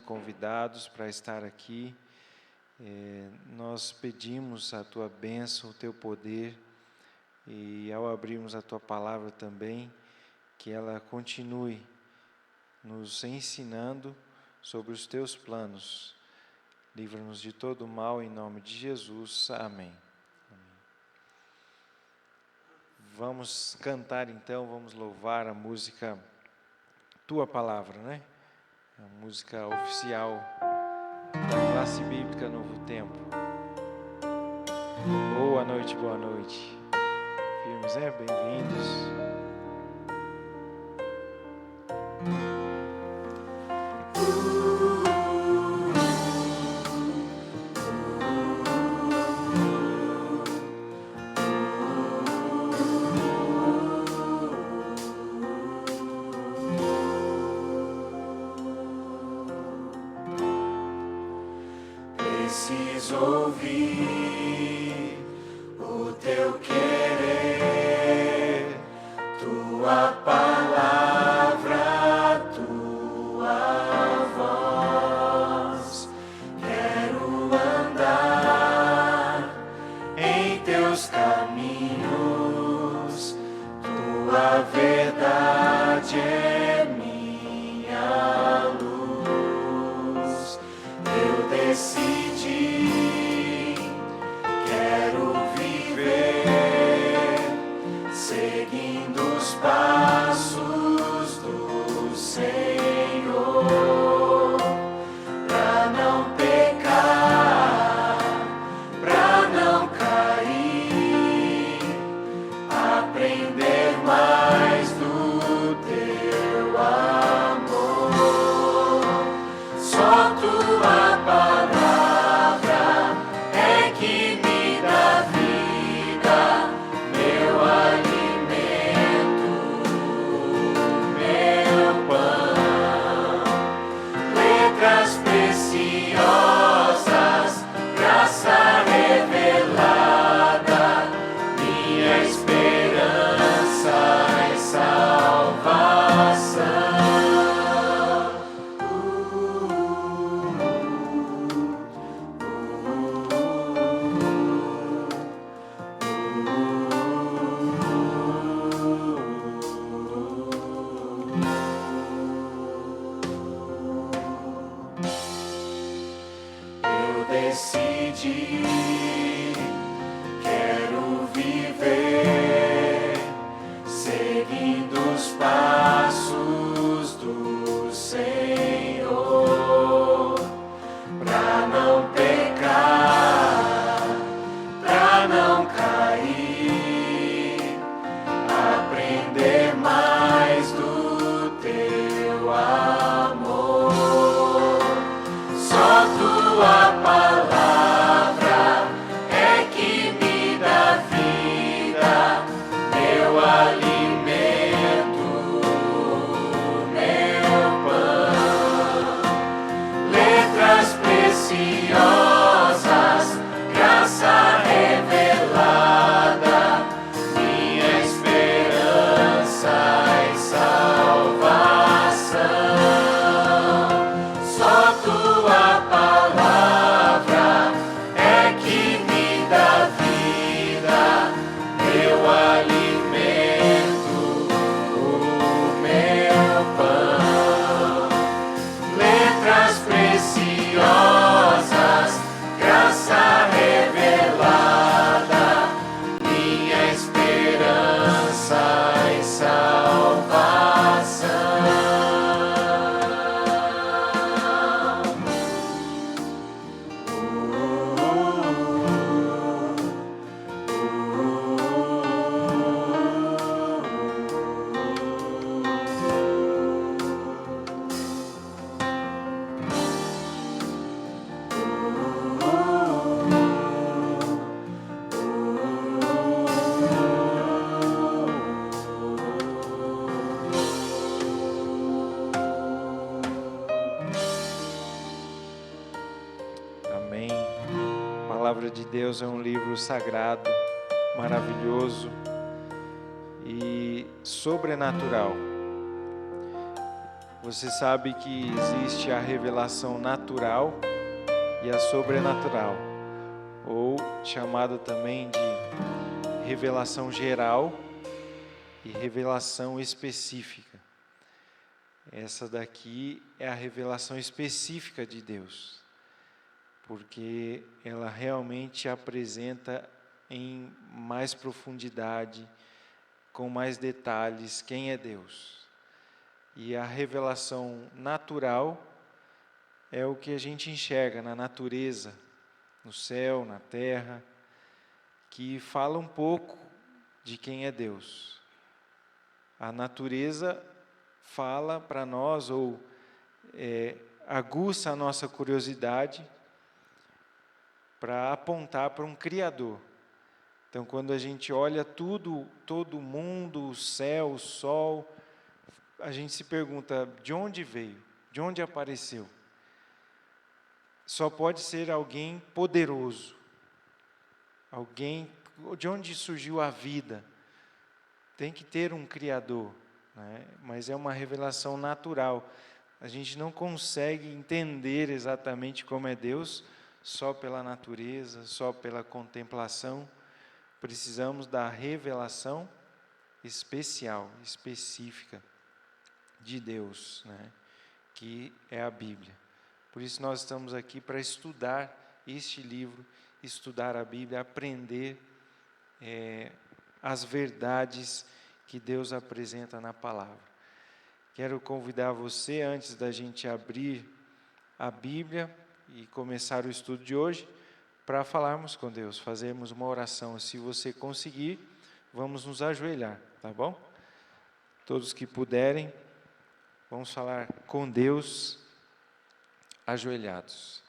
convidados para estar aqui. Nós pedimos a Tua bênção, o Teu poder, e ao abrirmos a Tua palavra também, que ela continue nos ensinando sobre os Teus planos. Livra-nos de todo o mal, em nome de Jesus. Amém. Vamos cantar então, vamos louvar a música Tua Palavra, né? A música oficial da classe bíblica Novo Tempo. Boa noite, boa noite. Firmes, né? Bem-vindos. Preciso ouvir o Teu querer, Tua palavra, Tua voz. Quero andar em Teus caminhos, Tua verdade é minha luz. Eu decidi, quero viver seguindo os passos do Senhor, pra não pecar, pra não cair, aprender mais do Teu amor. Só Tua palavra é que me dá vida, meu alimento, meu pão. Letras preciosas, graça revelada, minha esperança e salvação. Eu decidi, quero viver seguindo os passos do Senhor, pra não pecar, pra não cair, aprender mais do Teu amor. Só Tua palavra é que me dá vida, meu alimento, meu pão. Letras preciosas, graça revelada, minha esperança e salvação. Só Tua palavra é que me dá vida, meu alimento, o meu pão. Letras preciosas, graça revelada, minha esperança e salvação. Amém. A palavra de Deus é um livro sagrado, maravilhoso e sobrenatural. Você sabe que existe a revelação natural e a sobrenatural, ou chamada também de revelação geral e revelação específica. Essa daqui é a revelação específica de Deus, porque ela realmente apresenta em mais profundidade, com mais detalhes, quem é Deus. E a revelação natural é o que a gente enxerga na natureza, no céu, na terra, que fala um pouco de quem é Deus. A natureza fala para nós, ou aguça a nossa curiosidade para apontar para um Criador. Então, quando a gente olha tudo, todo o mundo, o céu, o sol, a gente se pergunta, de onde veio? De onde apareceu? Só pode ser alguém poderoso. Alguém, de onde surgiu a vida? Tem que ter um Criador, né? Mas é uma revelação natural. A gente não consegue entender exatamente como é Deus só pela natureza, só pela contemplação. Precisamos da revelação especial, específica de Deus, né? Que é a Bíblia. Por isso nós estamos aqui para estudar este livro, estudar a Bíblia, aprender as verdades que Deus apresenta na palavra. Quero convidar você, antes da gente abrir a Bíblia e começar o estudo de hoje, para falarmos com Deus, fazermos uma oração. Se você conseguir, vamos nos ajoelhar, tá bom? Todos que puderem, vamos falar com Deus ajoelhados.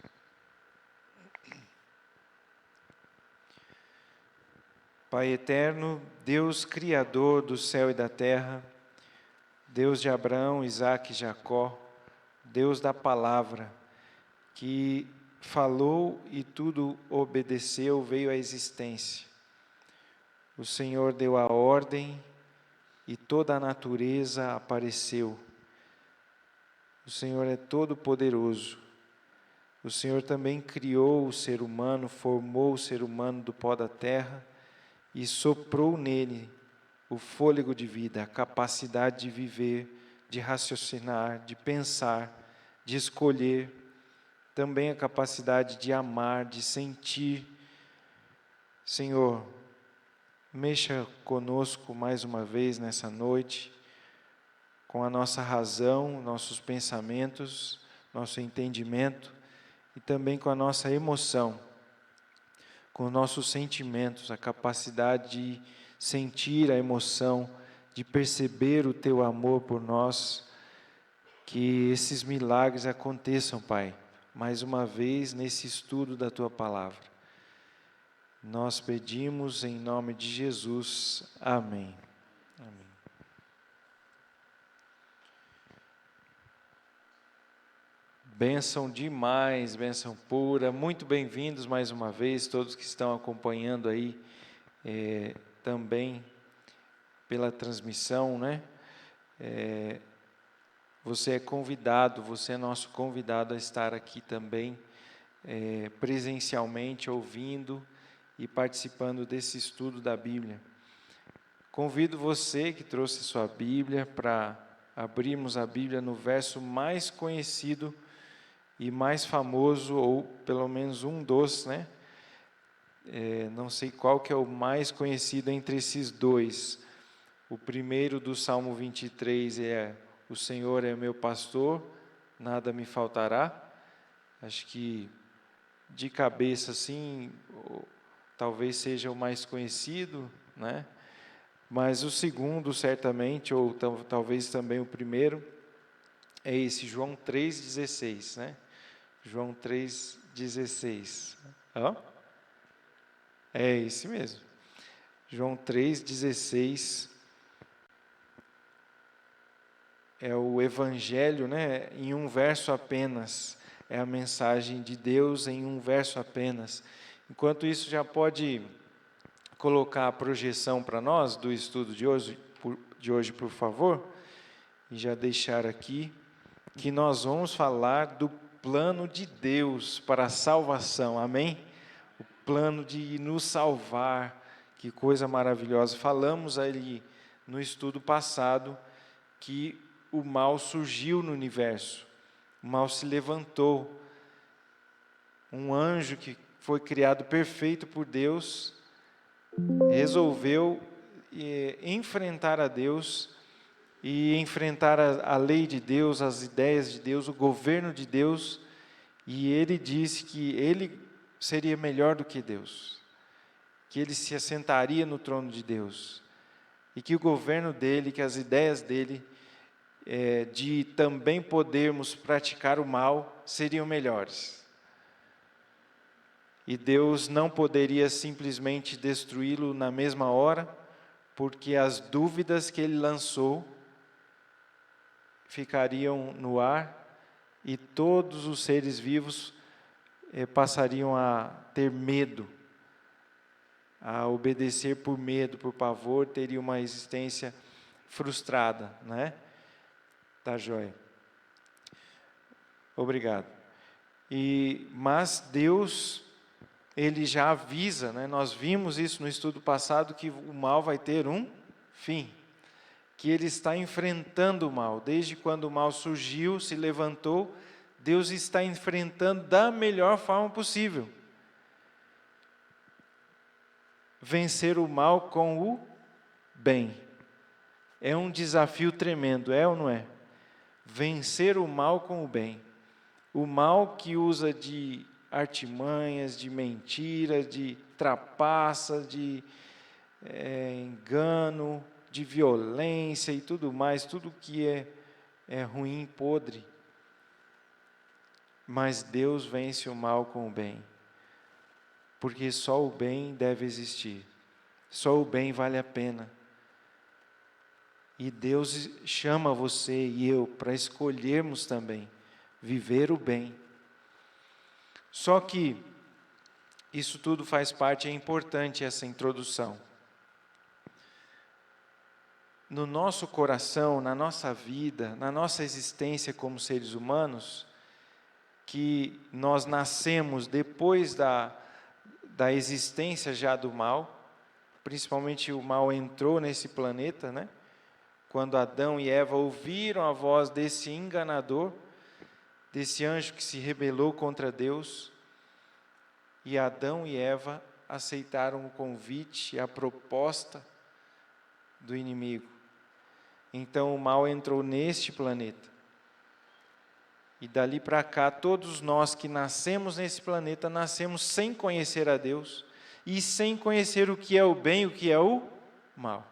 Pai eterno, Deus criador do céu e da terra, Deus de Abraão, Isaque e Jacó, Deus da palavra, que falou e tudo obedeceu, veio à existência. O Senhor deu a ordem e toda a natureza apareceu. O Senhor é todo poderoso. O Senhor também criou o ser humano, formou o ser humano do pó da terra e soprou nele o fôlego de vida, a capacidade de viver, de raciocinar, de pensar, de escolher, também a capacidade de amar, de sentir. Senhor, mexa conosco mais uma vez nessa noite, com a nossa razão, nossos pensamentos, nosso entendimento e também com a nossa emoção, com os nossos sentimentos, a capacidade de sentir a emoção, de perceber o Teu amor por nós. Que esses milagres aconteçam, Pai, mais uma vez nesse estudo da Tua Palavra. Nós pedimos em nome de Jesus. Amém. Amém. Bênção demais, bênção pura. Muito bem-vindos mais uma vez, todos que estão acompanhando aí também pela transmissão, né? Você é convidado, você é nosso convidado a estar aqui também, presencialmente, ouvindo e participando desse estudo da Bíblia. Convido você que trouxe sua Bíblia para abrirmos a Bíblia no verso mais conhecido e mais famoso, ou pelo menos um dos, né? Não sei qual que é o mais conhecido entre esses dois. O primeiro do Salmo 23 é: o Senhor é meu pastor, nada me faltará. Acho que de cabeça assim, talvez seja o mais conhecido, né? Mas o segundo, certamente, ou talvez também o primeiro, é esse, João 3,16, né? João 3,16. É esse mesmo. João 3,16 é o Evangelho, né? Em um verso apenas. É a mensagem de Deus em um verso apenas. Enquanto isso, já pode colocar a projeção para nós do estudo de hoje, por favor, e já deixar aqui que nós vamos falar do plano de Deus para a salvação, amém? O plano de nos salvar, que coisa maravilhosa. Falamos ali no estudo passado que o mal surgiu no universo, o mal se levantou. Um anjo que foi criado perfeito por Deus, resolveu enfrentar a Deus e enfrentar a lei de Deus, as ideias de Deus, o governo de Deus, e ele disse que ele seria melhor do que Deus, que ele se assentaria no trono de Deus, e que o governo dele, que as ideias dele, de também podermos praticar o mal, seriam melhores. E Deus não poderia simplesmente destruí-lo na mesma hora, porque as dúvidas que ele lançou ficariam no ar e todos os seres vivos passariam a ter medo, a obedecer por medo, por pavor, teria uma existência frustrada, né? Tá joia. Obrigado. Mas Deus, Ele já avisa, né? Nós vimos isso no estudo passado, que o mal vai ter um fim, que Ele está enfrentando o mal, desde quando o mal surgiu, se levantou, Deus está enfrentando da melhor forma possível. Vencer o mal com o bem. É um desafio tremendo, é ou não é? Vencer o mal com o bem. O mal que usa de artimanhas, de mentira, de trapaça, de engano, de violência e tudo mais, tudo que é ruim, podre. Mas Deus vence o mal com o bem, porque só o bem deve existir, só o bem vale a pena. E Deus chama você e eu para escolhermos também viver o bem. Só que isso tudo faz parte, é importante essa introdução. No nosso coração, na nossa vida, na nossa existência como seres humanos, que nós nascemos depois da existência já do mal, principalmente o mal entrou nesse planeta, né? Quando Adão e Eva ouviram a voz desse enganador, desse anjo que se rebelou contra Deus, e Adão e Eva aceitaram o convite, a proposta do inimigo. Então o mal entrou neste planeta. E dali para cá, todos nós que nascemos nesse planeta, nascemos sem conhecer a Deus e sem conhecer o que é o bem e o que é o mal.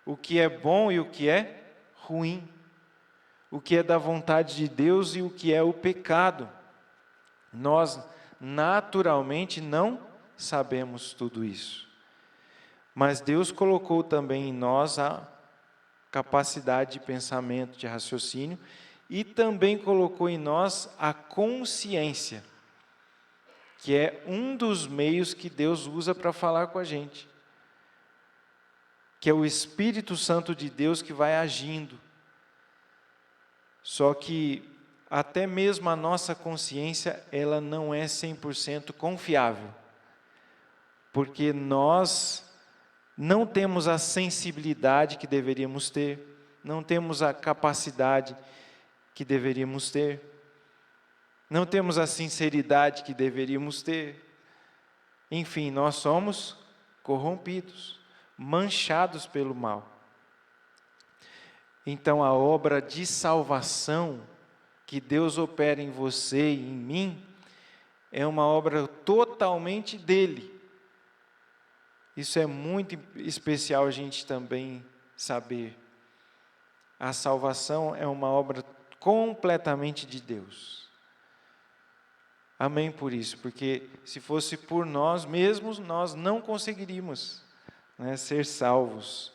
O que é bom e o que é ruim. O que é da vontade de Deus e o que é o pecado. Nós, naturalmente, não sabemos tudo isso. Mas Deus colocou também em nós a capacidade de pensamento, de raciocínio, e também colocou em nós a consciência, que é um dos meios que Deus usa para falar com a gente, que é o Espírito Santo de Deus que vai agindo. Só que até mesmo a nossa consciência, ela não é 100% confiável, porque nós não temos a sensibilidade que deveríamos ter, não temos a capacidade que deveríamos ter, não temos a sinceridade que deveríamos ter. Enfim, nós somos corrompidos, manchados pelo mal. Então a obra de salvação que Deus opera em você e em mim é uma obra totalmente dele. Isso é muito especial a gente também saber. A salvação é uma obra completamente de Deus. Amém por isso, porque se fosse por nós mesmos, nós não conseguiríamos, né, ser salvos.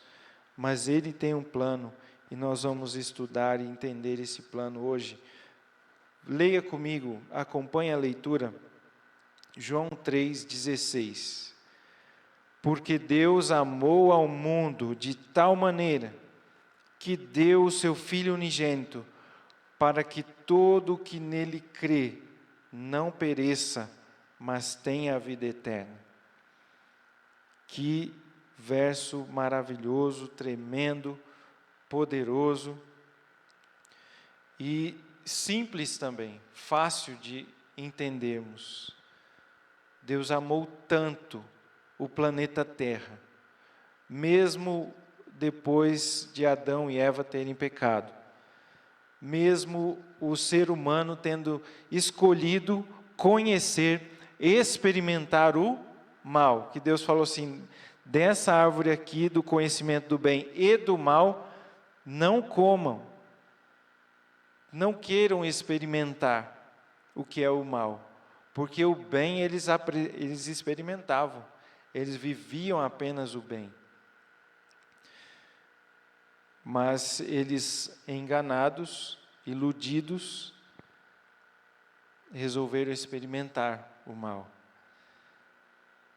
Mas Ele tem um plano e nós vamos estudar e entender esse plano hoje. Leia comigo, acompanhe a leitura, João 3,16. Porque Deus amou ao mundo de tal maneira que deu o seu Filho unigênito, para que todo o que nele crê não pereça, mas tenha a vida eterna. Que verso maravilhoso, tremendo, poderoso e simples também, fácil de entendermos. Deus amou tanto o planeta Terra, mesmo depois de Adão e Eva terem pecado, mesmo o ser humano tendo escolhido conhecer, experimentar o mal, que Deus falou assim: dessa árvore aqui do conhecimento do bem e do mal, não comam, não queiram experimentar o que é o mal, porque o bem eles experimentavam, eles viviam apenas o bem. Mas eles, enganados, iludidos, resolveram experimentar o mal.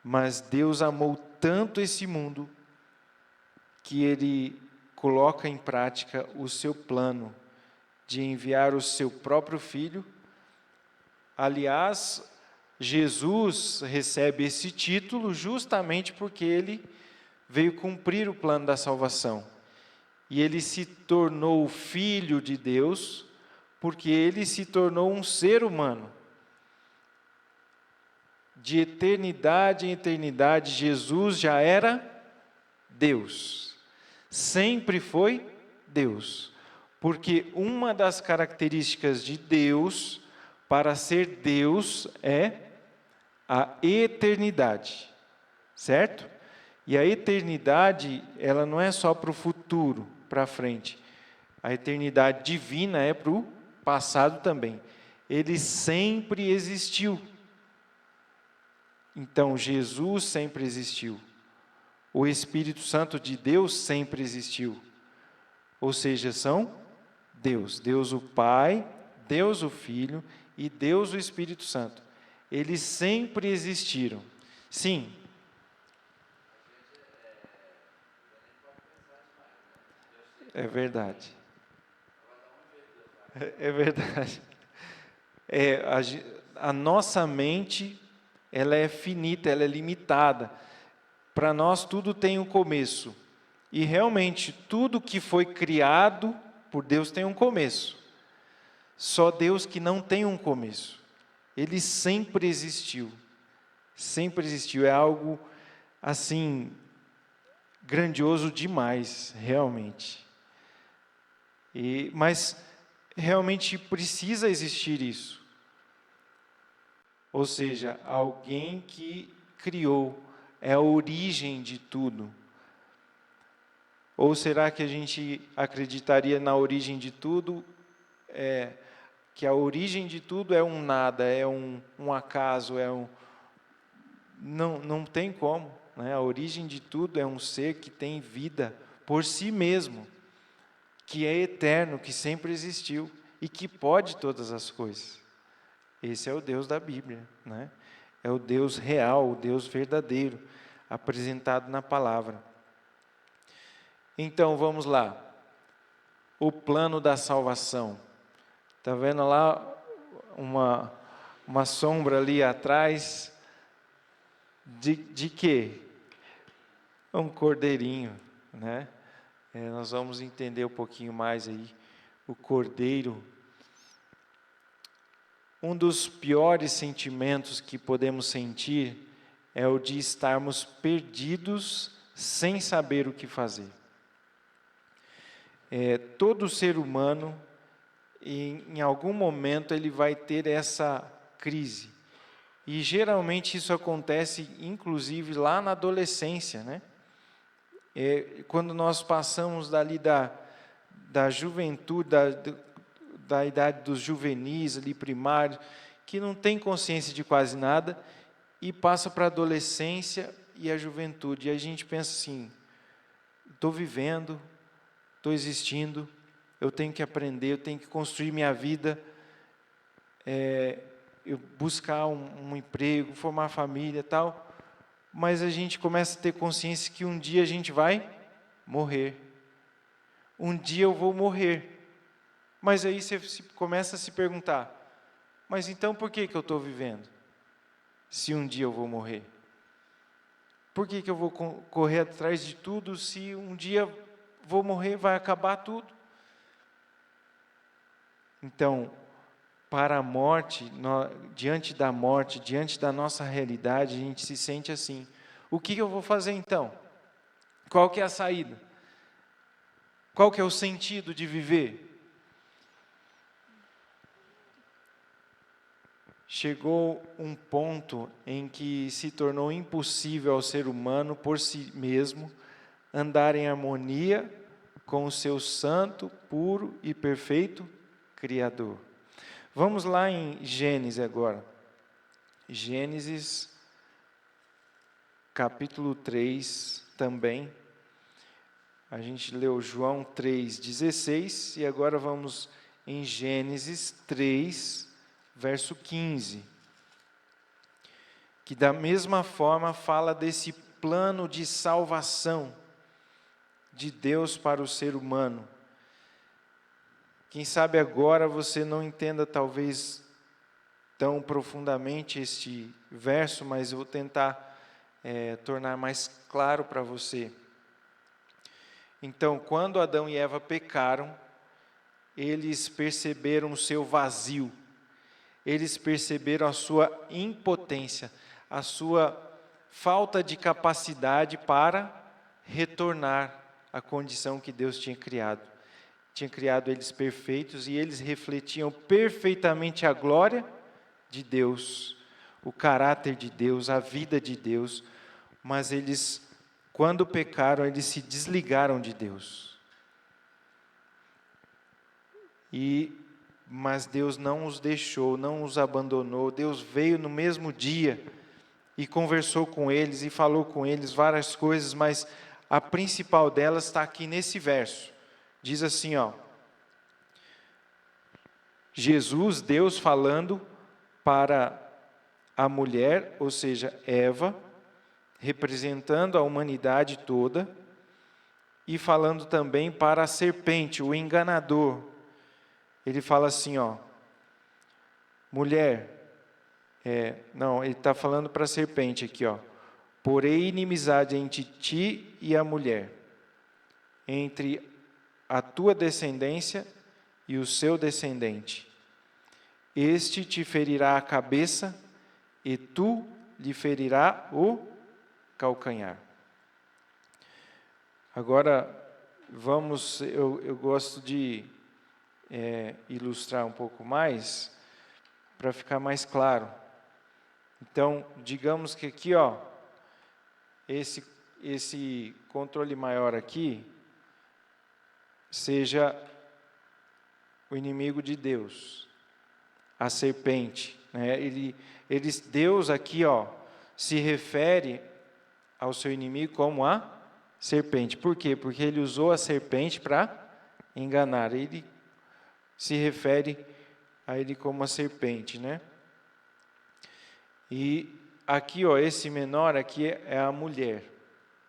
Mas Deus amou tanto esse mundo que Ele coloca em prática o seu plano de enviar o seu próprio Filho. Aliás, Jesus recebe esse título justamente porque Ele veio cumprir o plano da salvação. E Ele se tornou Filho de Deus porque Ele se tornou um ser humano. De eternidade em eternidade, Jesus já era Deus. Sempre foi Deus. Porque uma das características de Deus, para ser Deus, é a eternidade. Certo? E a eternidade, ela não é só para o futuro, para frente. A eternidade divina é para o passado também. Ele sempre existiu. Então, Jesus sempre existiu. O Espírito Santo de Deus sempre existiu. Ou seja, são Deus. Deus o Pai, Deus o Filho e Deus o Espírito Santo. Eles sempre existiram. Sim. É verdade. É verdade. A nossa mente, ela é finita, ela é limitada. Para nós tudo tem um começo. E realmente tudo que foi criado por Deus tem um começo. Só Deus que não tem um começo. Ele sempre existiu. Sempre existiu. É algo assim grandioso demais, realmente. Mas realmente precisa existir isso. Ou seja, alguém que criou, é a origem de tudo. Ou será que a gente acreditaria na origem de tudo, que a origem de tudo é um nada, é um acaso, não tem como, né? A origem de tudo é um ser que tem vida por si mesmo, que é eterno, que sempre existiu e que pode todas as coisas. Esse é o Deus da Bíblia, né? É o Deus real, o Deus verdadeiro, apresentado na palavra. Então, vamos lá. O plano da salvação. Está vendo lá uma sombra ali atrás? De quê? Um cordeirinho, né? Nós vamos entender um pouquinho mais aí. O cordeiro. Um dos piores sentimentos que podemos sentir é o de estarmos perdidos sem saber o que fazer. Todo ser humano, em algum momento, ele vai ter essa crise. E geralmente isso acontece, inclusive, lá na adolescência, né? Quando nós passamos dali da juventude, da idade dos juvenis, ali primários, que não tem consciência de quase nada, e passa para a adolescência e a juventude. E a gente pensa assim, estou vivendo, estou existindo, eu tenho que aprender, eu tenho que construir minha vida, eu buscar um emprego, formar família e tal, mas a gente começa a ter consciência que um dia a gente vai morrer. Um dia eu vou morrer. Mas aí você começa a se perguntar, mas então por que eu estou vivendo? Se um dia eu vou morrer? Por que eu vou correr atrás de tudo se um dia vou morrer, vai acabar tudo? Então, para a morte, diante da morte, diante da nossa realidade, a gente se sente assim. O que eu vou fazer então? Qual que é a saída? Qual que é o sentido de viver? Chegou um ponto em que se tornou impossível ao ser humano, por si mesmo, andar em harmonia com o seu santo, puro e perfeito Criador. Vamos lá em Gênesis agora. Gênesis, capítulo 3 também. A gente leu João 3,16 e agora vamos em Gênesis 3, verso 15. Que da mesma forma fala desse plano de salvação de Deus para o ser humano. Quem sabe agora você não entenda talvez tão profundamente este verso, mas eu vou tentar tornar mais claro para você. Então, quando Adão e Eva pecaram, eles perceberam o seu vazio, eles perceberam a sua impotência, a sua falta de capacidade para retornar à condição que Deus tinha criado. Tinha criado eles perfeitos e eles refletiam perfeitamente a glória de Deus, o caráter de Deus, a vida de Deus, mas eles, quando pecaram, eles se desligaram de Deus. Mas Deus não os deixou, não os abandonou. Deus veio no mesmo dia e conversou com eles e falou com eles várias coisas, mas a principal delas está aqui nesse verso. Diz assim, Jesus, Deus falando para a mulher, ou seja, Eva, representando a humanidade toda, e falando também para a serpente, o enganador. Ele fala assim, mulher, ele está falando para a serpente aqui, porém inimizade entre ti e a mulher, entre a tua descendência e o seu descendente. Este te ferirá a cabeça e tu lhe ferirá o calcanhar. Agora, eu gosto de ilustrar um pouco mais, para ficar mais claro. Então, digamos que aqui, esse controle maior aqui, seja o inimigo de Deus, a serpente, né? Deus aqui, se refere ao seu inimigo como a serpente. Por quê? Porque ele usou a serpente para enganar. Ele se refere a ele como a serpente, né? E aqui, esse menor aqui é a mulher.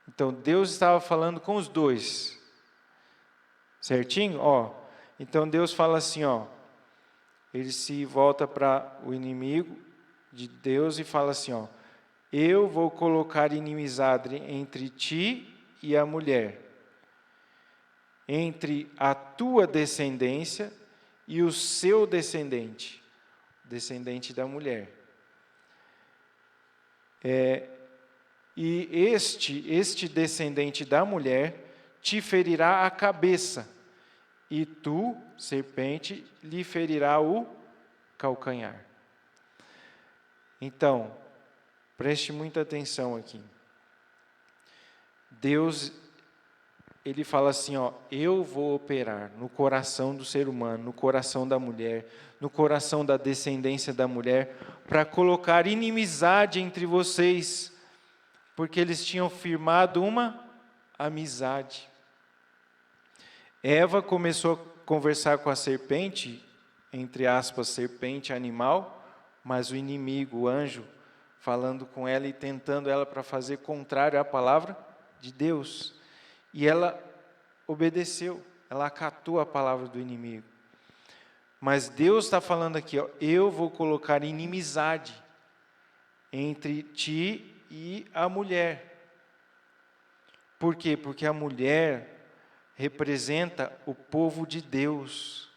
Então, Deus estava falando com os dois. Certinho? Então, Deus fala assim, ele se volta para o inimigo de Deus e fala assim, eu vou colocar inimizade entre ti e a mulher, entre a tua descendência e o seu descendente, descendente da mulher. E este descendente da mulher te ferirá a cabeça, e tu, serpente, lhe ferirá o calcanhar. Então, preste muita atenção aqui. Deus, ele fala assim, eu vou operar no coração do ser humano, no coração da mulher, no coração da descendência da mulher, para colocar inimizade entre vocês, porque eles tinham firmado uma amizade. Eva começou a conversar com a serpente, entre aspas, serpente animal, mas o inimigo, o anjo, falando com ela e tentando ela para fazer contrário à palavra de Deus. E ela obedeceu, ela acatou a palavra do inimigo. Mas Deus está falando aqui, ó, eu vou colocar inimizade entre ti e a mulher. Por quê? Porque a mulher representa o povo de Deus.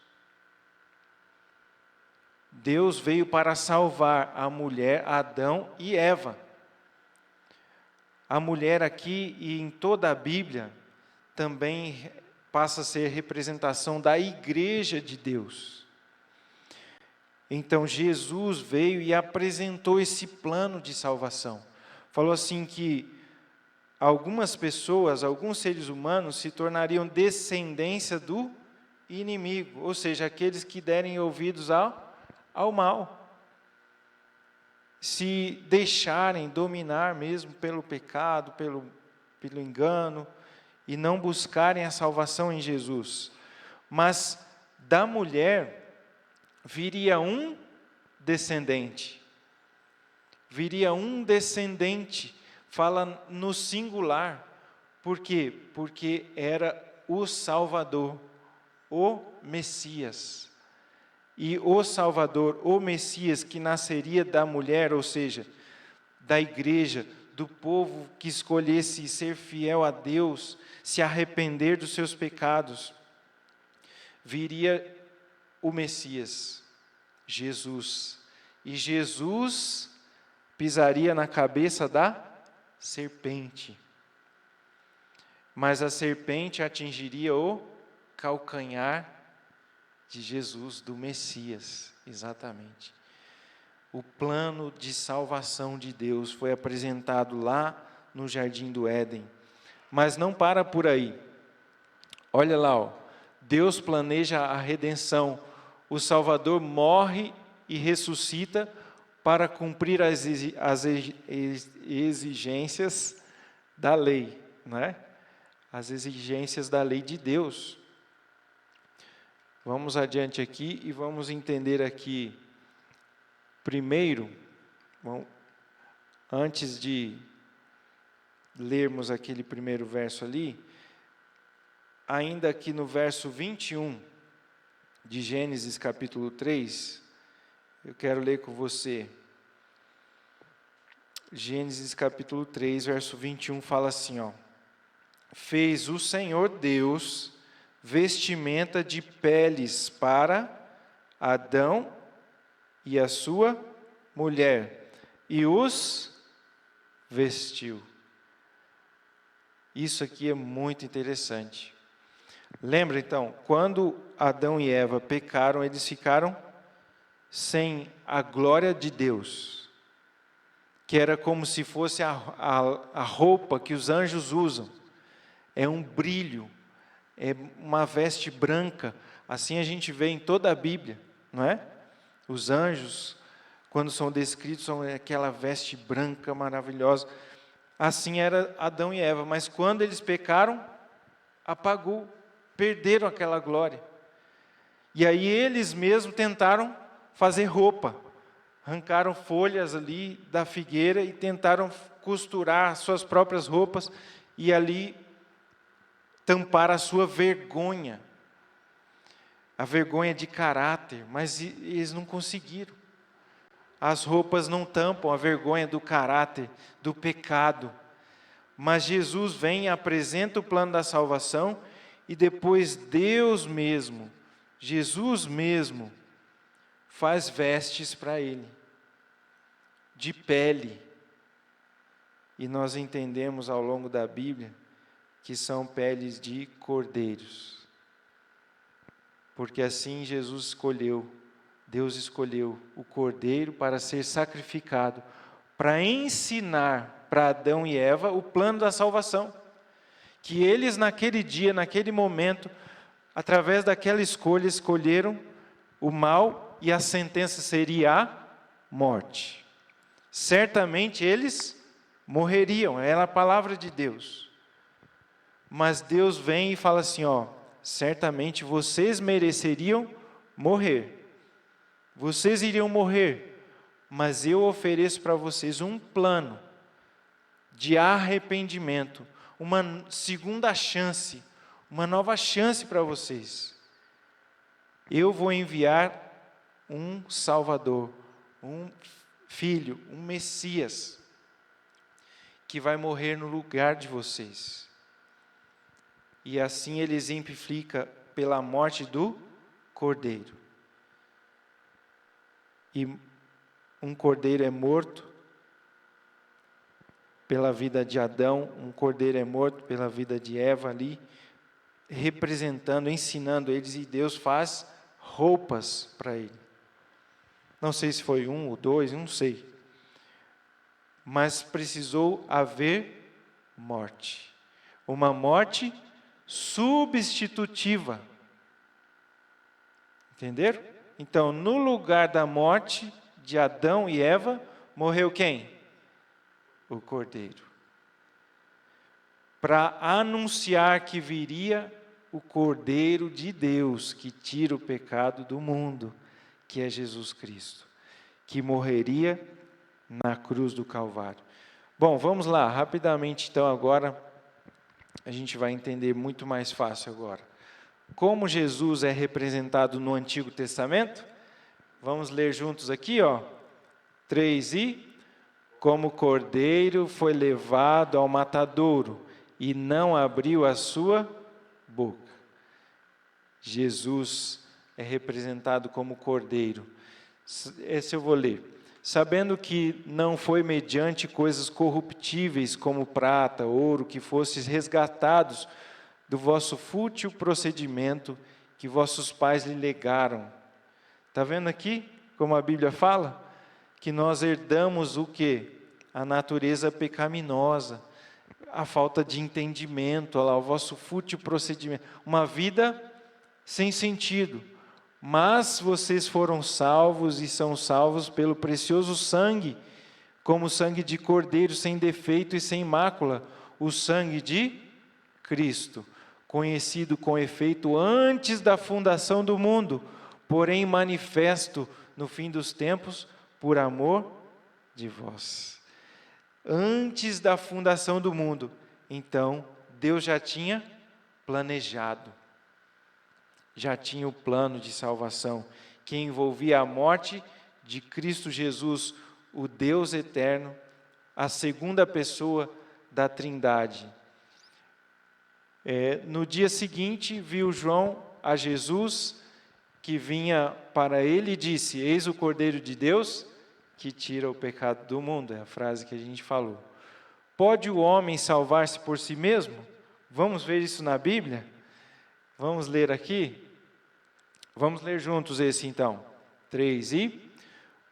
Deus veio para salvar a mulher, Adão e Eva. A mulher aqui e em toda a Bíblia também passa a ser representação da igreja de Deus. Então Jesus veio e apresentou esse plano de salvação. Falou assim que algumas pessoas, alguns seres humanos se tornariam descendência do inimigo, ou seja, aqueles que derem ouvidos ao mal. Se deixarem dominar mesmo pelo pecado, pelo engano, e não buscarem a salvação em Jesus. Mas da mulher viria um descendente. Viria um descendente, fala no singular. Por quê? Porque era o Salvador, o Messias. E o Salvador, o Messias, que nasceria da mulher, ou seja, da igreja, do povo que escolhesse ser fiel a Deus, se arrepender dos seus pecados, viria o Messias, Jesus. E Jesus pisaria na cabeça da serpente. Mas a serpente atingiria o calcanhar de Jesus, do Messias, exatamente. O plano de salvação de Deus foi apresentado lá no Jardim do Éden. Mas não para por aí. Olha lá, ó. Deus planeja a redenção. O Salvador morre e ressuscita para cumprir as exigências da lei, não é? As exigências da lei de Deus. Vamos adiante aqui e vamos entender aqui, primeiro, antes de lermos aquele primeiro verso ali, ainda aqui no verso 21 de Gênesis capítulo 3, eu quero ler com você. Gênesis capítulo 3, verso 21 fala assim, ó: fez o Senhor Deus vestimenta de peles para Adão e a sua mulher, e os vestiu. Isso aqui é muito interessante. Lembra então, quando Adão e Eva pecaram, eles ficaram sem a glória de Deus, que era como se fosse a roupa que os anjos usam. É um brilho, é uma veste branca, assim a gente vê em toda a Bíblia, não é? Os anjos, quando são descritos, são aquela veste branca maravilhosa. Assim era Adão e Eva, mas quando eles pecaram, apagou, perderam aquela glória. E aí eles mesmos tentaram fazer roupa, arrancaram folhas ali da figueira e tentaram costurar suas próprias roupas e ali tampar a sua vergonha, a vergonha de caráter, mas eles não conseguiram. As roupas não tampam a vergonha do caráter, do pecado. Mas Jesus vem e apresenta o plano da salvação e depois Deus mesmo, Jesus mesmo, faz vestes para ele, de pele. E nós entendemos ao longo da Bíblia que são peles de cordeiros. Porque assim Deus escolheu o cordeiro para ser sacrificado, para ensinar para Adão e Eva o plano da salvação. Que eles naquele dia, naquele momento, através daquela escolha, escolheram o mal e a sentença seria a morte. Certamente eles morreriam, era a palavra de Deus. Mas Deus vem e fala assim, ó, certamente vocês mereceriam morrer. Vocês iriam morrer, mas eu ofereço para vocês um plano de arrependimento, uma segunda chance, uma nova chance para vocês. eu vou enviar um Salvador, um Filho, um Messias, que vai morrer no lugar de vocês. E assim ele exemplifica pela morte do cordeiro. E um cordeiro é morto pela vida de Adão, um cordeiro é morto pela vida de Eva ali, representando, ensinando eles, e Deus faz roupas para ele. Não sei se foi um ou dois, não sei. Mas precisou haver morte. Uma morte substitutiva. Entenderam? Então, no lugar da morte de Adão e Eva, morreu quem? O cordeiro. Para anunciar que viria o Cordeiro de Deus, que tira o pecado do mundo, que é Jesus Cristo, que morreria na cruz do Calvário. Bom, vamos lá, rapidamente então agora, a gente vai entender muito mais fácil agora. Como Jesus é representado no Antigo Testamento? Vamos ler juntos aqui, ó. 3 e... Como cordeiro foi levado ao matadouro, e não abriu a sua boca. Jesus é representado como cordeiro. Esse eu vou ler. Sabendo que não foi mediante coisas corruptíveis como prata, ouro, que fostes resgatados do vosso fútil procedimento que vossos pais lhe legaram. Está vendo aqui como a Bíblia fala? Que nós herdamos o quê? A natureza pecaminosa, a falta de entendimento, olha lá, o vosso fútil procedimento, uma vida sem sentido. Mas vocês foram salvos e são salvos pelo precioso sangue, como o sangue de cordeiro sem defeito e sem mácula, o sangue de Cristo, conhecido com efeito antes da fundação do mundo, porém manifesto no fim dos tempos por amor de vós. Antes da fundação do mundo, então, Deus já tinha planejado, já tinha o plano de salvação, que envolvia a morte de Cristo Jesus, o Deus eterno, a segunda pessoa da Trindade. No dia seguinte, viu João a Jesus, que vinha para ele e disse: eis o Cordeiro de Deus, que tira o pecado do mundo. É a frase que a gente falou. Pode o homem salvar-se por si mesmo? Vamos ver isso na Bíblia? Vamos ler aqui? Vamos ler juntos esse então. 3 e...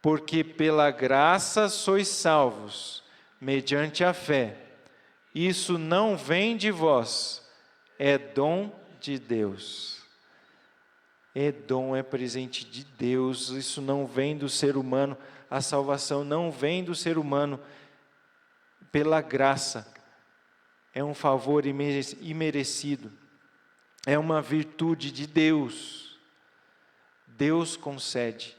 Porque pela graça sois salvos, mediante a fé. Isso não vem de vós, é dom de Deus. É dom, é presente de Deus, isso não vem do ser humano. A salvação não vem do ser humano, pela graça. É um favor imerecido. É uma virtude de Deus. Deus concede,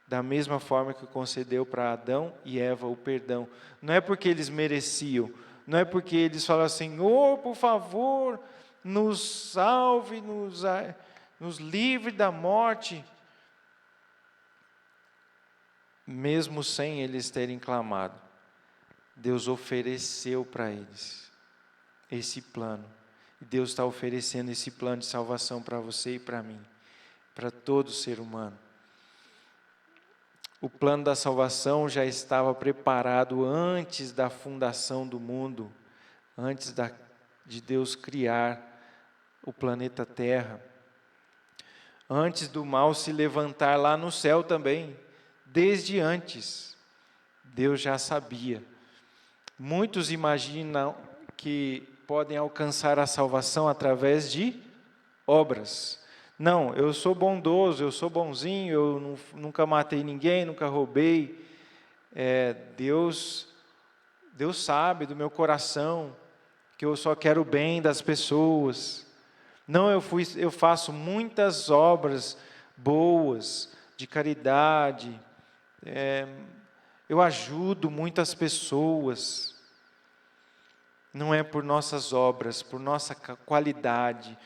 da mesma forma que concedeu para Adão e Eva o perdão. Não é porque eles mereciam, não é porque eles falam assim: Senhor, por favor, nos salve, nos livre da morte. Mesmo sem eles terem clamado, Deus ofereceu para eles esse plano. E Deus está oferecendo esse plano de salvação para você e para mim, para todo ser humano. O plano da salvação já estava preparado antes da fundação do mundo, antes de Deus criar o planeta Terra, antes do mal se levantar lá no céu também. Desde antes, Deus já sabia. Muitos imaginam que podem alcançar a salvação através de obras. Não, eu sou bondoso, eu sou bonzinho, eu nunca matei ninguém, nunca roubei. Deus sabe do meu coração que eu só quero o bem das pessoas. Não, eu faço muitas obras boas, de caridade, eu ajudo muitas pessoas. Não é por nossas obras, por nossa qualidade,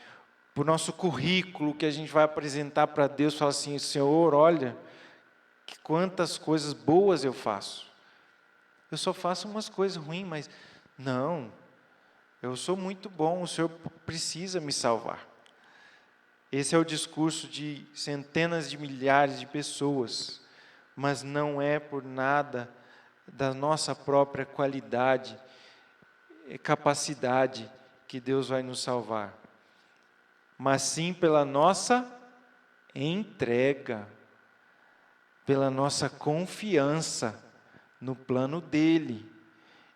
para o nosso currículo que a gente vai apresentar para Deus, falar assim: Senhor, olha, que quantas coisas boas eu faço. Eu só faço umas coisas ruins, mas não, eu sou muito bom, o Senhor precisa me salvar. Esse é o discurso de centenas de milhares de pessoas, mas não é por nada da nossa própria qualidade, capacidade que Deus vai nos salvar, mas sim pela nossa entrega, pela nossa confiança no plano dele.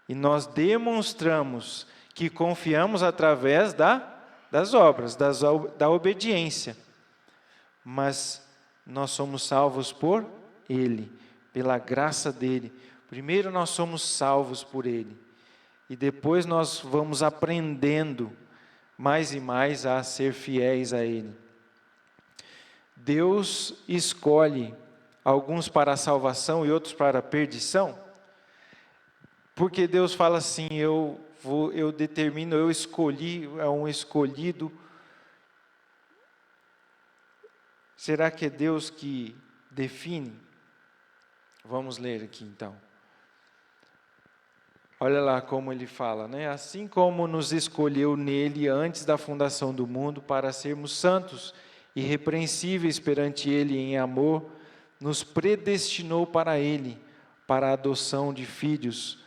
E nós demonstramos que confiamos através das obras, da obediência. Mas nós somos salvos por ele, pela graça dele. Primeiro nós somos salvos por ele. E depois nós vamos aprendendo mais e mais a ser fiéis a ele. Deus escolhe alguns para a salvação e outros para a perdição, porque Deus fala assim: eu determino, eu escolhi, é um escolhido. Será que é Deus que define? Vamos ler aqui então. Olha lá como ele fala, né? Assim como nos escolheu nele antes da fundação do mundo para sermos santos e irrepreensíveis perante ele em amor, nos predestinou para ele, para a adoção de filhos,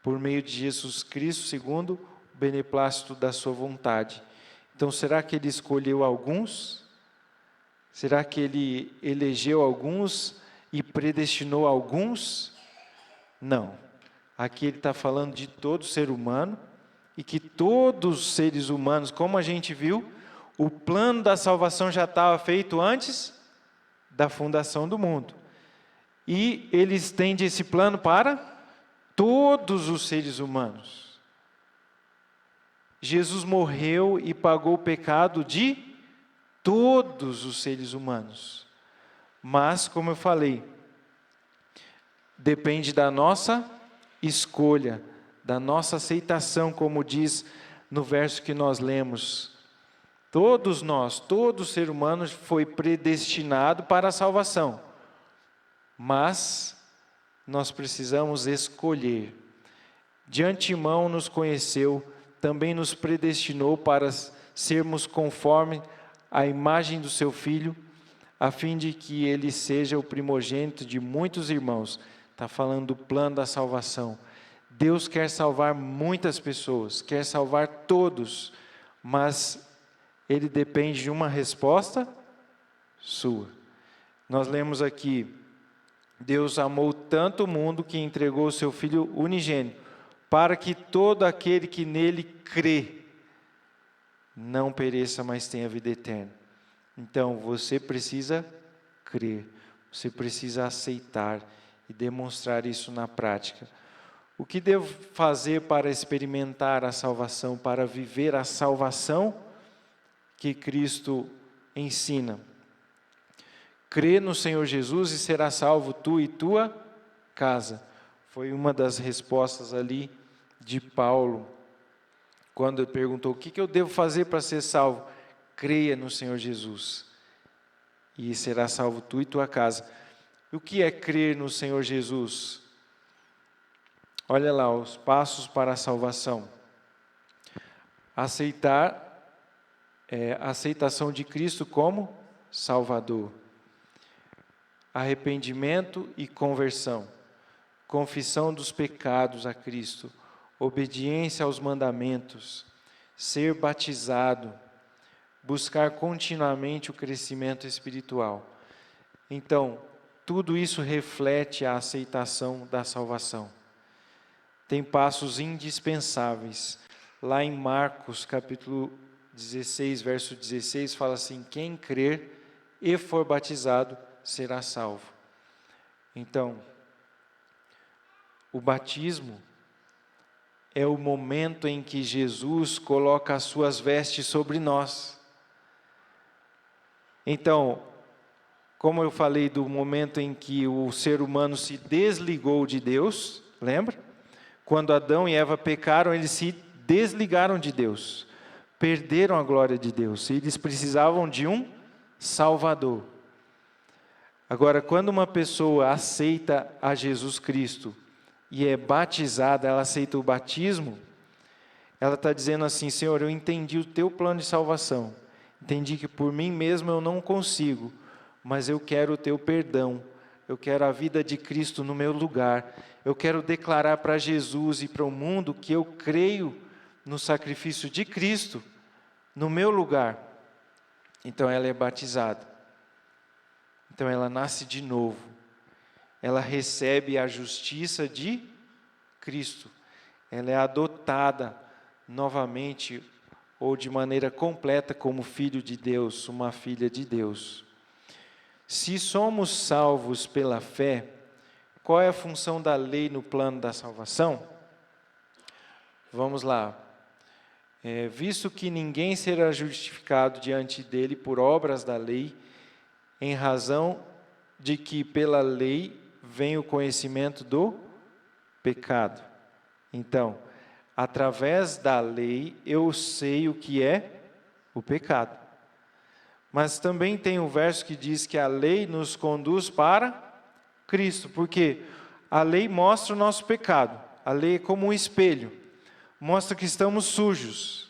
por meio de Jesus Cristo, segundo o beneplácito da sua vontade. Então, será que ele escolheu alguns? Será que ele elegeu alguns e predestinou alguns? Não. Aqui ele está falando de todo ser humano, e que todos os seres humanos, como a gente viu, o plano da salvação já estava feito antes da fundação do mundo. E ele estende esse plano para todos os seres humanos. Jesus morreu e pagou o pecado de todos os seres humanos. Mas, como eu falei, depende da nossa escolha, da nossa aceitação, como diz no verso que nós lemos. Todos nós, todo ser humano foi predestinado para a salvação, mas nós precisamos escolher. De antemão nos conheceu, também nos predestinou para sermos conforme a imagem do seu Filho, a fim de que ele seja o primogênito de muitos irmãos. Está falando do plano da salvação. Deus quer salvar muitas pessoas, quer salvar todos, mas ele depende de uma resposta sua. Nós lemos aqui: Deus amou tanto o mundo que entregou o seu Filho unigênito, para que todo aquele que nele crê não pereça, mas tenha vida eterna. Então, você precisa crer, você precisa aceitar e demonstrar isso na prática. O que devo fazer para experimentar a salvação, para viver a salvação que Cristo ensina? Crê no Senhor Jesus e será salvo tu e tua casa. Foi uma das respostas ali de Paulo, quando ele perguntou: o que eu devo fazer para ser salvo? Creia no Senhor Jesus e será salvo tu e tua casa. O que é crer no Senhor Jesus? Olha lá, os passos para a salvação. Aceitação de Cristo como Salvador. Arrependimento e conversão. Confissão dos pecados a Cristo. Obediência aos mandamentos. Ser batizado. Buscar continuamente o crescimento espiritual. Então, tudo isso reflete a aceitação da salvação. Tem passos indispensáveis. Lá em Marcos, capítulo 16, verso 16, fala assim: quem crer e for batizado será salvo. Então, o batismo é o momento em que Jesus coloca as suas vestes sobre nós. Então, como eu falei do momento em que o ser humano se desligou de Deus, lembra? Quando Adão e Eva pecaram, eles se desligaram de Deus. perderam a glória de Deus. E eles precisavam de um Salvador. Agora, quando uma pessoa aceita a Jesus Cristo e é batizada, ela aceita o batismo, ela está dizendo assim: Senhor, eu entendi o teu plano de salvação, entendi que por mim mesmo eu não consigo, mas eu quero o teu perdão, eu quero a vida de Cristo no meu lugar, eu quero declarar para Jesus e para o mundo que eu creio no sacrifício de Cristo no meu lugar. Então ela é batizada. Então ela nasce de novo, ela recebe a justiça de Cristo, ela é adotada novamente ou de maneira completa como filho de Deus, uma filha de Deus. Se somos salvos pela fé, qual é a função da lei no plano da salvação? Vamos lá. Visto que ninguém será justificado diante dele por obras da lei, em razão de que pela lei vem o conhecimento do pecado. Então, através da lei eu sei o que é o pecado. Mas também tem um verso que diz que a lei nos conduz para Cristo, porque a lei mostra o nosso pecado. A lei é como um espelho, mostra que estamos sujos.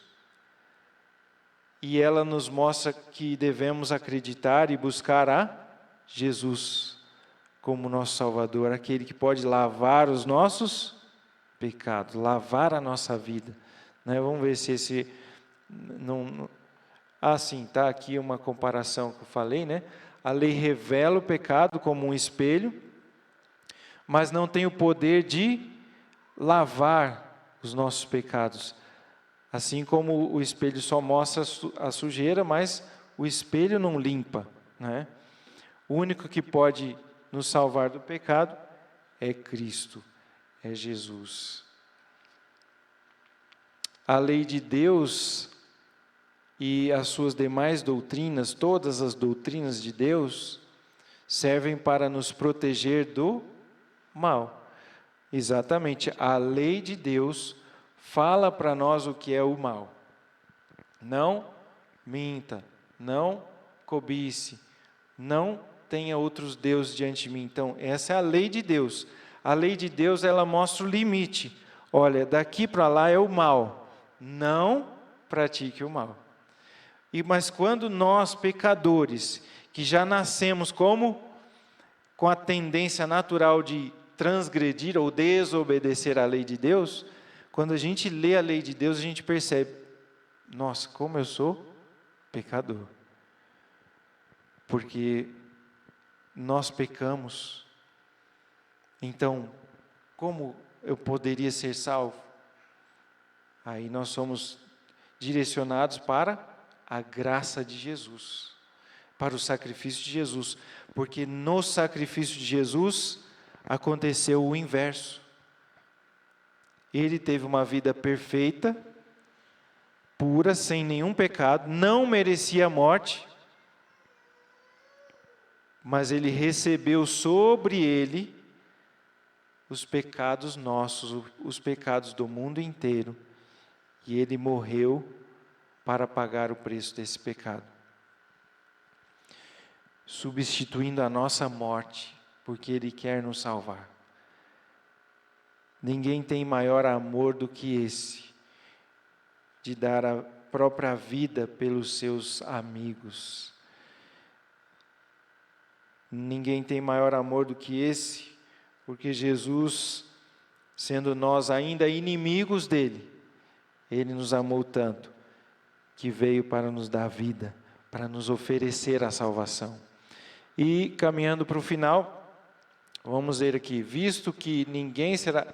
E ela nos mostra que devemos acreditar e buscar a Jesus como nosso Salvador, aquele que pode lavar os nossos pecados, lavar a nossa vida. Vamos ver se esse... sim, está aqui uma comparação que eu falei, A lei revela o pecado como um espelho, mas não tem o poder de lavar os nossos pecados. Assim como o espelho só mostra a sujeira, mas o espelho não limpa, O único que pode nos salvar do pecado é Cristo, é Jesus. A lei de Deus e as suas demais doutrinas, todas as doutrinas de Deus, servem para nos proteger do mal. Exatamente, a lei de Deus fala para nós o que é o mal. Não minta, não cobice, não tenha outros deuses diante de mim. Então, essa é a lei de Deus. A lei de Deus, ela mostra o limite. Olha, daqui para lá é o mal. Não pratique o mal. Mas quando nós, pecadores, que já nascemos com a tendência natural de transgredir ou desobedecer à lei de Deus, quando a gente lê a lei de Deus, a gente percebe: nossa, como eu sou pecador. Porque nós pecamos. Então, como eu poderia ser salvo? Aí nós somos direcionados para a graça de Jesus, para o sacrifício de Jesus. Porque no sacrifício de Jesus aconteceu o inverso. Ele teve uma vida perfeita, pura, sem nenhum pecado, não merecia a morte, mas ele recebeu sobre ele os pecados nossos, os pecados do mundo inteiro, e ele morreu para pagar o preço desse pecado, substituindo a nossa morte, porque ele quer nos salvar. Ninguém tem maior amor do que esse, de dar a própria vida pelos seus amigos. Ninguém tem maior amor do que esse, porque Jesus, sendo nós ainda inimigos dele, ele nos amou tanto, que veio para nos dar vida, para nos oferecer a salvação. E caminhando para o final, vamos ver aqui: visto que ninguém será...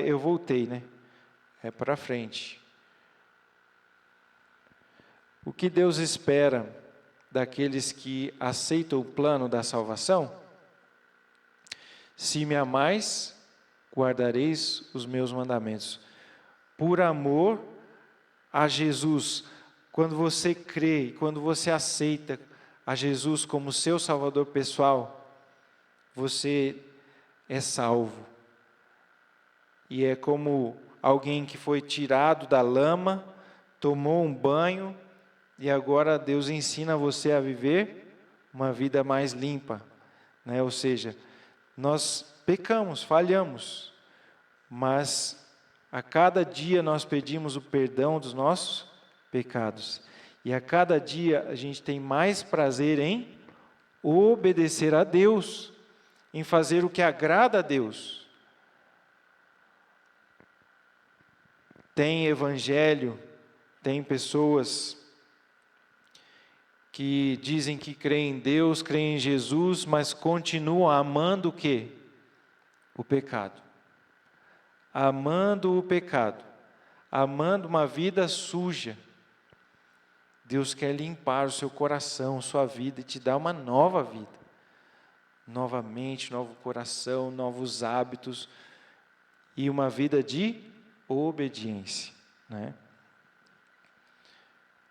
eu voltei, É para frente. O que Deus espera daqueles que aceitam o plano da salvação? Se me amais, guardareis os meus mandamentos. Por amor a Jesus, quando você crê, quando você aceita a Jesus como seu Salvador pessoal, você é salvo. E é como alguém que foi tirado da lama, tomou um banho e agora Deus ensina você a viver uma vida mais limpa, né? Ou seja, nós pecamos, falhamos, mas a cada dia nós pedimos o perdão dos nossos pecados. E a cada dia a gente tem mais prazer em obedecer a Deus, em fazer o que agrada a Deus. Tem evangelho, tem pessoas que dizem que creem em Deus, creem em Jesus, mas continuam amando o quê? O pecado. Amando o pecado. Amando uma vida suja. Deus quer limpar o seu coração, sua vida e te dar uma nova vida. Novamente, novo coração, novos hábitos e uma vida de obediência, né?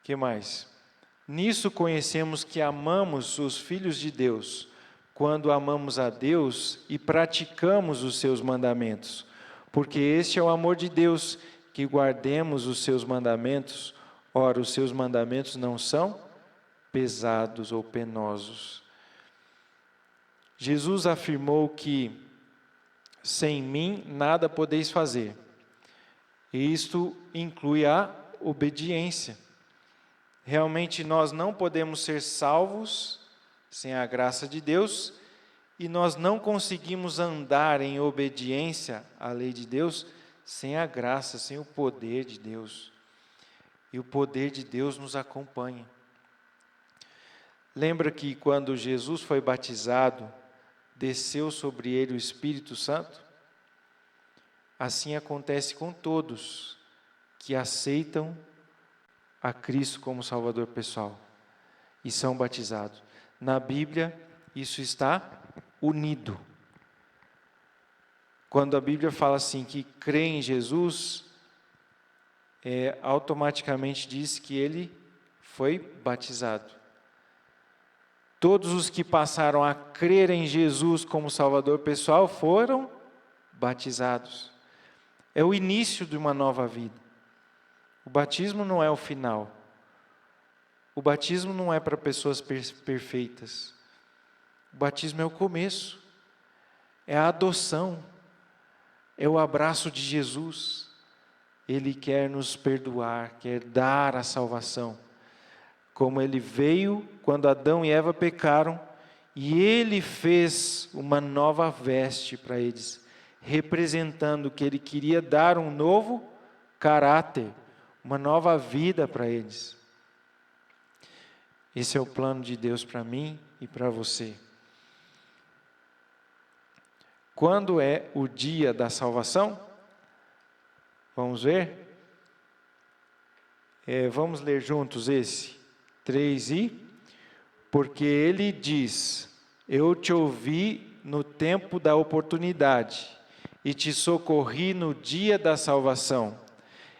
Que mais? Nisso conhecemos que amamos os filhos de Deus, quando amamos a Deus e praticamos os seus mandamentos, porque este é o amor de Deus, que guardemos os seus mandamentos. Ora, os seus mandamentos não são pesados ou penosos. Jesus afirmou que sem mim nada podeis fazer. E isto inclui a obediência. Realmente nós não podemos ser salvos sem a graça de Deus, e nós não conseguimos andar em obediência à lei de Deus sem a graça, sem o poder de Deus. E o poder de Deus nos acompanha. Lembra que quando Jesus foi batizado, desceu sobre ele o Espírito Santo? Assim acontece com todos que aceitam a Cristo como Salvador pessoal e são batizados. Na Bíblia, isso está unido. Quando a Bíblia fala assim, que crê em Jesus, automaticamente diz que ele foi batizado. Todos os que passaram a crer em Jesus como Salvador pessoal foram batizados. É o início de uma nova vida. O batismo não é o final. O batismo não é para pessoas perfeitas. O batismo é o começo. É a adoção. É o abraço de Jesus. Ele quer nos perdoar, quer dar a salvação. Como ele veio quando Adão e Eva pecaram, e ele fez uma nova veste para eles, representando que ele queria dar um novo caráter, uma nova vida para eles. Esse é o plano de Deus para mim e para você. Quando é o dia da salvação? Vamos ver? Vamos ler juntos esse 3 porque ele diz: eu te ouvi no tempo da oportunidade e te socorri no dia da salvação.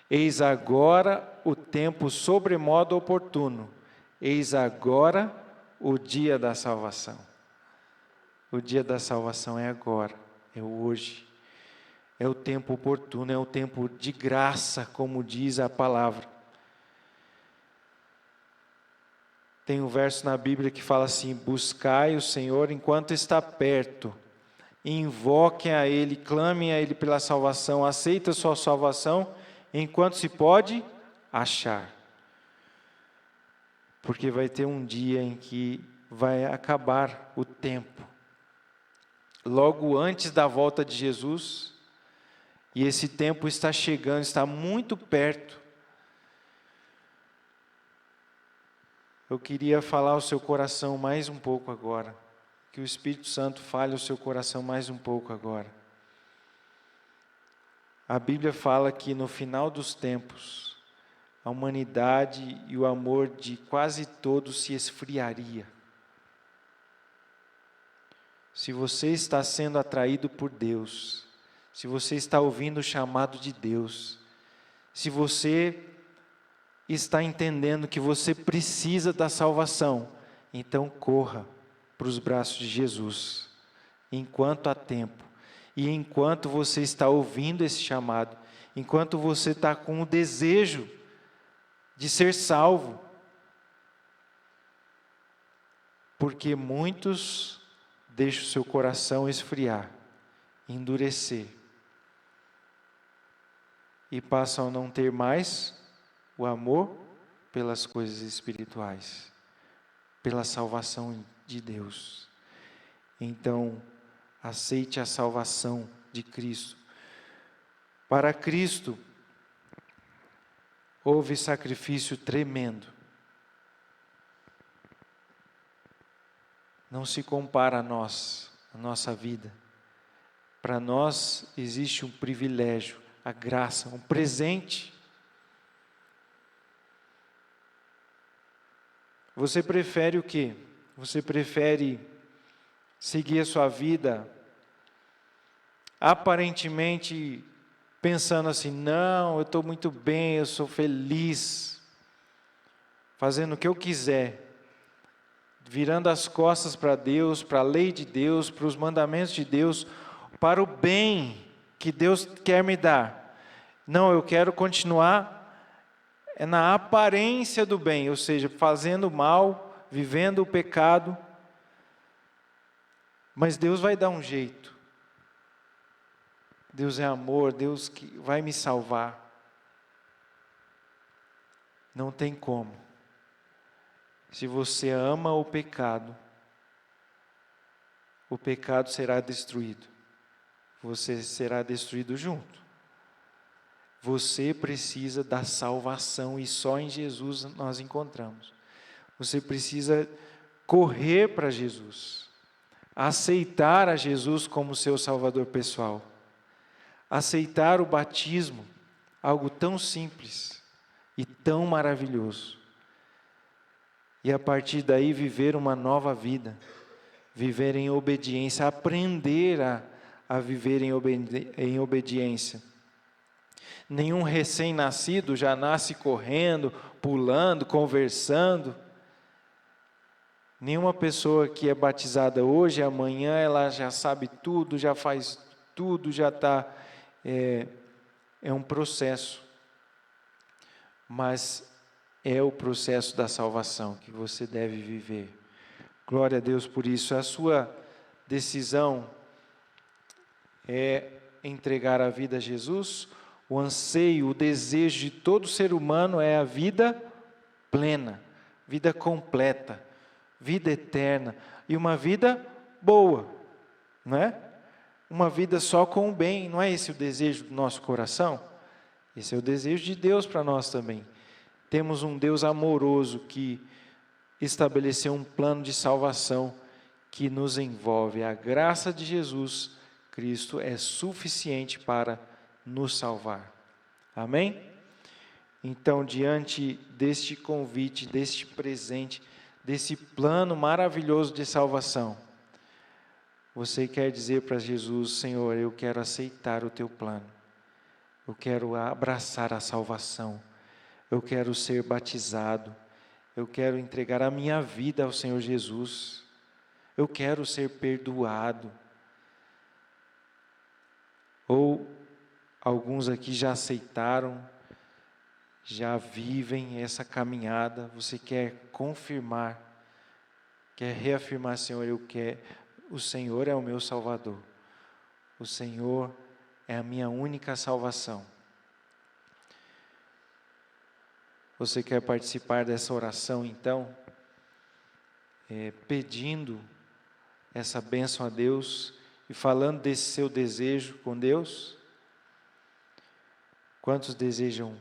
Eis agora o tempo sobremodo oportuno. Eis agora o dia da salvação. O dia da salvação é agora, é hoje. É o tempo oportuno, é o tempo de graça, como diz a palavra. Tem um verso na Bíblia que fala assim: buscai o Senhor enquanto está perto, invoquem a Ele, clamem a Ele pela salvação, aceita a sua salvação enquanto se pode achar. Porque vai ter um dia em que vai acabar o tempo. Logo antes da volta de Jesus, e esse tempo está chegando, está muito perto. Eu queria falar ao seu coração mais um pouco agora. Que o Espírito Santo fale ao seu coração mais um pouco agora. A Bíblia fala que no final dos tempos, a humanidade e o amor de quase todos se esfriaria. Se você está sendo atraído por Deus, se você está ouvindo o chamado de Deus, se você está entendendo que você precisa da salvação, então corra para os braços de Jesus, enquanto há tempo, e enquanto você está ouvindo esse chamado, enquanto você está com o desejo de ser salvo. Porque muitos deixam o seu coração esfriar, endurecer, e passam a não ter mais o amor pelas coisas espirituais, pela salvação de Deus. Então, aceite a salvação de Cristo. Para Cristo, houve sacrifício tremendo. Não se compara a nós, a nossa vida. Para nós existe um privilégio, a graça, um presente. Você prefere o quê? Você prefere seguir a sua vida aparentemente pensando assim, não, eu estou muito bem, eu sou feliz, fazendo o que eu quiser, virando as costas para Deus, para a lei de Deus, para os mandamentos de Deus, para o bem que Deus quer me dar. Não, eu quero continuar na aparência do bem, ou seja, fazendo mal, vivendo o pecado, mas Deus vai dar um jeito. Deus é amor, Deus que vai me salvar. Não tem como. Se você ama o pecado será destruído. Você será destruído junto. Você precisa da salvação e só em Jesus nós encontramos. Você precisa correr para Jesus. Aceitar a Jesus como seu Salvador pessoal. Aceitar o batismo, algo tão simples e tão maravilhoso. E a partir daí viver uma nova vida, viver em obediência, aprender a viver em obediência. Nenhum recém-nascido já nasce correndo, pulando, conversando. Nenhuma pessoa que é batizada hoje, amanhã ela já sabe tudo, já faz tudo, já está... É um processo, mas é o processo da salvação que você deve viver. Glória a Deus por isso. A sua decisão é entregar a vida a Jesus. O anseio, o desejo de todo ser humano é a vida plena, vida completa, vida eterna e uma vida boa, não é? Uma vida só com o bem, não é esse o desejo do nosso coração? Esse é o desejo de Deus para nós também. Temos um Deus amoroso que estabeleceu um plano de salvação que nos envolve. A graça de Jesus Cristo é suficiente para nos salvar. Amém? Então, diante deste convite, deste presente, desse plano maravilhoso de salvação, você quer dizer para Jesus, Senhor, eu quero aceitar o teu plano. Eu quero abraçar a salvação. Eu quero ser batizado. Eu quero entregar a minha vida ao Senhor Jesus. Eu quero ser perdoado. Ou alguns aqui já aceitaram, já vivem essa caminhada. Você quer confirmar, quer reafirmar, Senhor, o Senhor é o meu Salvador. O Senhor é a minha única salvação. Você quer participar dessa oração, então? Pedindo essa bênção a Deus e falando desse seu desejo com Deus? Quantos desejam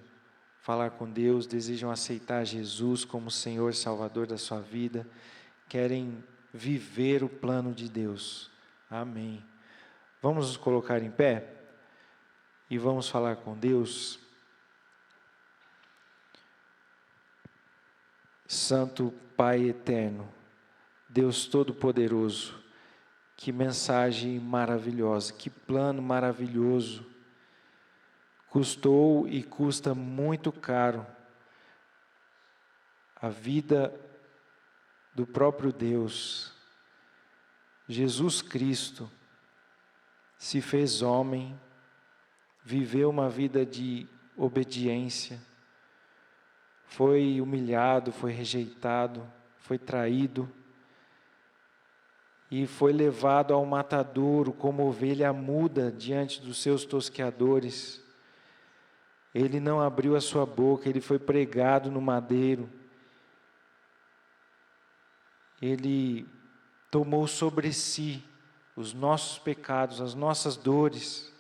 falar com Deus, desejam aceitar Jesus como Senhor e Salvador da sua vida? Querem viver o plano de Deus? Amém. Vamos nos colocar em pé e vamos falar com Deus. Santo Pai eterno, Deus Todo-Poderoso, que mensagem maravilhosa, que plano maravilhoso. Custou e custa muito caro a vida do próprio Deus. Jesus Cristo se fez homem, viveu uma vida de obediência, foi humilhado, foi rejeitado, foi traído e foi levado ao matadouro como ovelha muda diante dos seus tosqueadores. Ele não abriu a sua boca, ele foi pregado no madeiro. Ele tomou sobre si os nossos pecados, as nossas dores.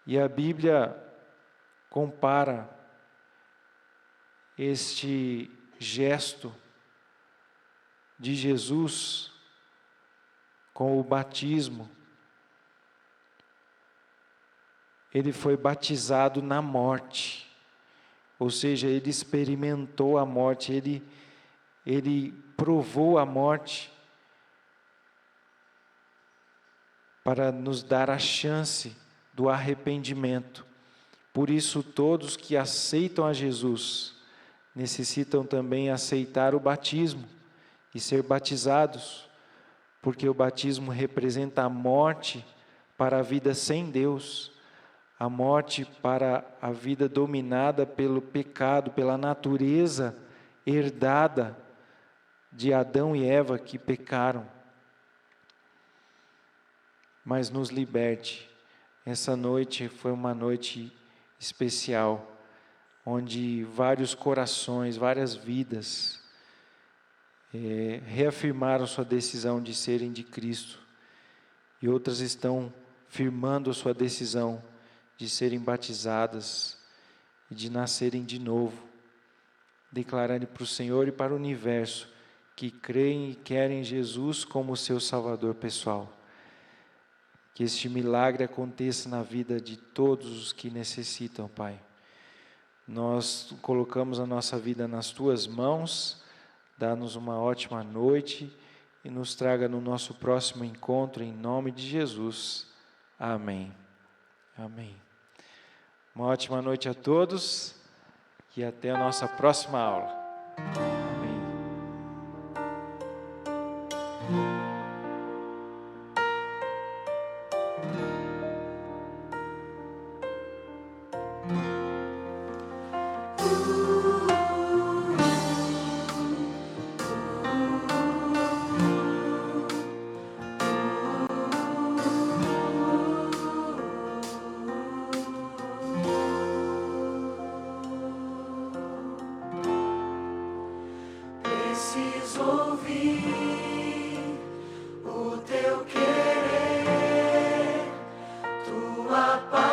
E a Bíblia compara este gesto de Jesus com o batismo. Ele foi batizado na morte, ou seja, ele experimentou a morte, ele provou a morte para nos dar a chance do arrependimento. Por isso, todos que aceitam a Jesus necessitam também aceitar o batismo e ser batizados, porque o batismo representa a morte para a vida sem Deus, a morte para a vida dominada pelo pecado, pela natureza herdada de Adão e Eva que pecaram. Mas nos liberte. Essa noite foi uma noite especial, onde vários corações, várias vidas reafirmaram sua decisão de serem de Cristo, e outras estão firmando a sua decisão de serem batizadas e de nascerem de novo, declarando para o Senhor e para o universo que creem e querem Jesus como seu Salvador pessoal. Que este milagre aconteça na vida de todos os que necessitam, Pai. Nós colocamos a nossa vida nas Tuas mãos, dá-nos uma ótima noite e nos traga no nosso próximo encontro, em nome de Jesus. Amém. Amém. Uma ótima noite a todos e até a nossa próxima aula. Amém. Preciso ouvir o teu querer, tua palavra.